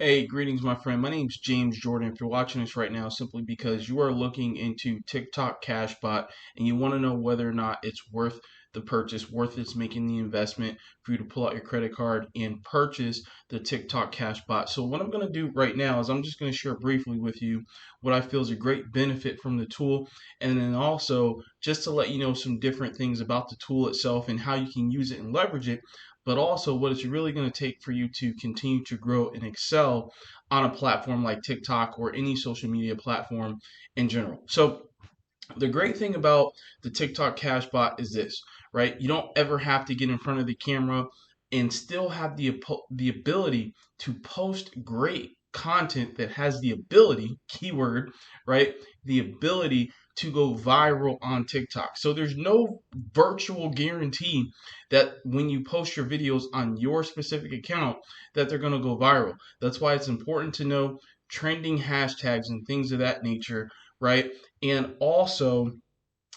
Hey, greetings, my friend. My name's James Jordan. If you're watching this right now, simply because you are looking into TikTok Cashbot and you want to know whether or not it's worth the purchase, worth it's making the investment for you to pull out your credit card and purchase the TikTok Cashbot. So, what I'm going to do right now is I'm just going to share briefly with you what I feel is a great benefit from the tool, and then also just to let you know some different things about the tool itself and how you can use it and leverage it, but also what it's really going to take for you to continue to grow and excel on a platform like TikTok or any social media platform in general. So, the great thing about the TikTok Cashbot is this, right? You don't ever have to get in front of the camera and still have the ability to post great content that has the ability, keyword, right? The ability to go viral on TikTok. So there's no virtual guarantee that when you post your videos on your specific account that they're going to go viral. That's why it's important to know trending hashtags and things of that nature, right? And also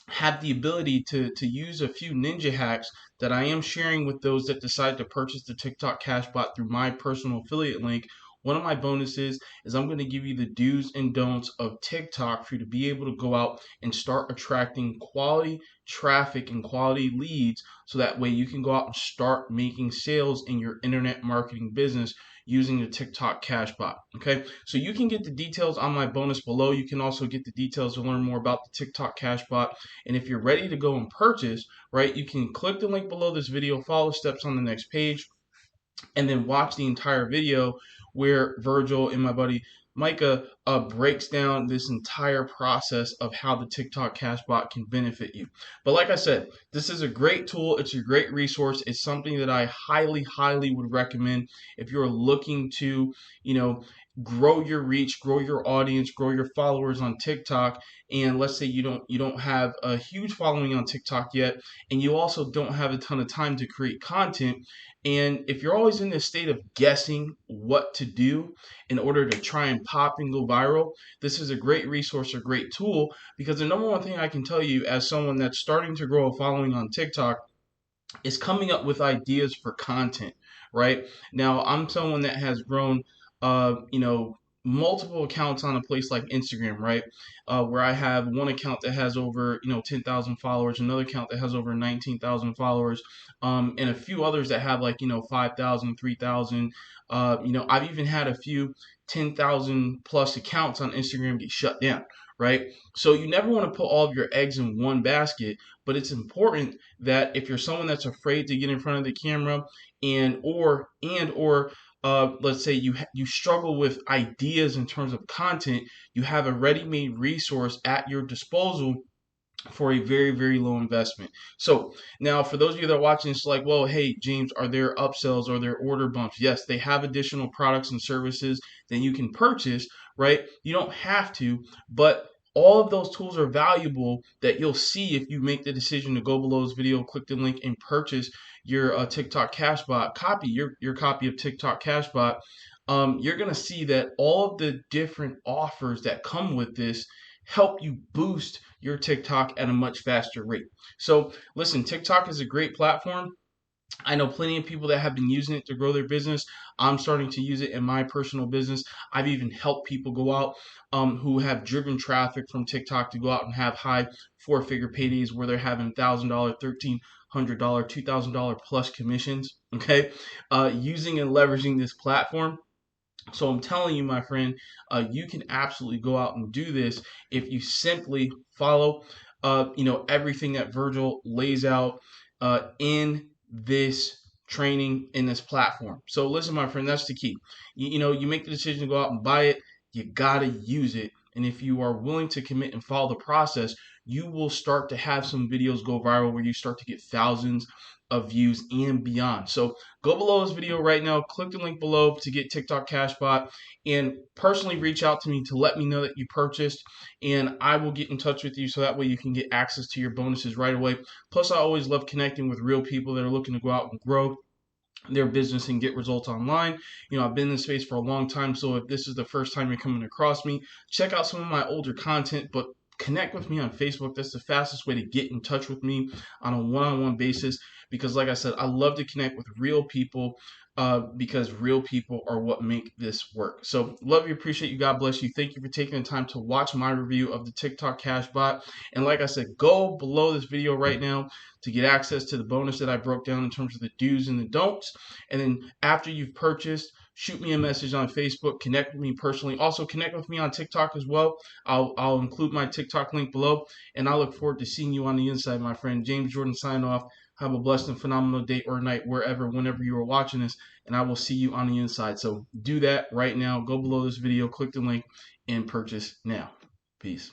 have the ability to use a few ninja hacks that I am sharing with those that decide to purchase the TikTok Cashbot through my personal affiliate link. One of my bonuses is I'm going to give you the do's and don'ts of TikTok for you to be able to go out and start attracting quality traffic and quality leads so that way you can go out and start making sales in your internet marketing business using the TikTok Cashbot. Okay, so you can get the details on my bonus below. You can also get the details to learn more about the TikTok Cashbot. And if you're ready to go and purchase, right, you can click the link below this video, follow the steps on the next page, and then watch the entire video where Virgil and my buddy Micah breaks down this entire process of how the TikTok Cashbot can benefit you. But like I said, this is a great tool. It's a great resource. It's something that I highly, highly would recommend if you're looking to, you know, grow your reach, grow your audience, grow your followers on TikTok. And let's say you don't have a huge following on TikTok yet, and you also don't have a ton of time to create content. And if you're always in this state of guessing what to do in order to try and pop and go viral, this is a great resource, a great tool, because the number one thing I can tell you as someone that's starting to grow a following on TikTok is coming up with ideas for content, right? Now, I'm someone that has grown, multiple accounts on a place like Instagram, right? Where I have one account that has over, 10,000 followers, another account that has over 19,000 followers, and a few others that have like, 5,000, 3,000. I've even had a few 10,000 plus accounts on Instagram get shut down, right? So you never want to put all of your eggs in one basket, but it's important that if you're someone that's afraid to get in front of the camera and or let's say you struggle with ideas in terms of content, you have a ready-made resource at your disposal for a very, very low investment. So now for those of you that are watching, it's like, well, hey, James, are there upsells? Are there order bumps? Yes, they have additional products and services that you can purchase, right? You don't have to, but all of those tools are valuable that you'll see if you make the decision to go below this video, click the link, and purchase your TikTok Cashbot copy, your copy of TikTok Cashbot. You're gonna see that all of the different offers that come with this help you boost your TikTok at a much faster rate. So, listen, TikTok is a great platform. I know plenty of people that have been using it to grow their business. I'm starting to use it in my personal business. I've even helped people go out who have driven traffic from TikTok to go out and have high four-figure paydays where they're having $1,000, $1,300, $2,000 plus commissions. Okay, using and leveraging this platform. So I'm telling you, my friend, you can absolutely go out and do this if you simply follow, everything that Virgil lays out in this training in this platform. So listen, my friend, that's the key. You make the decision to go out and buy it. You gotta use it, and if you are willing to commit and follow the process, you will start to have some videos go viral where you start to get thousands of views and beyond. So go below this video right now, click the link below to get TikTok Cashbot, and personally reach out to me to let me know that you purchased, and I will get in touch with you so that way you can get access to your bonuses right away. Plus, I always love connecting with real people that are looking to go out and grow their business and get results online. I've been in this space for a long time, so if this is the first time you're coming across me, check out some of my older content, but connect with me on Facebook. That's the fastest way to get in touch with me on a one-on-one basis, because like I said, I love to connect with real people, because real people are what make this work. So love you, appreciate you, God bless you. Thank you for taking the time to watch my review of the TikTok Cash Bot. And like I said, go below this video right now to get access to the bonus that I broke down in terms of the do's and the don'ts. And then after you've purchased, shoot me a message on Facebook, connect with me personally. Also connect with me on TikTok as well. I'll include my TikTok link below, and I look forward to seeing you on the inside, my friend. James Jordan sign off. Have a blessed and phenomenal day or night, wherever, whenever you are watching this, and I will see you on the inside. So do that right now. Go below this video, click the link, and purchase now. Peace.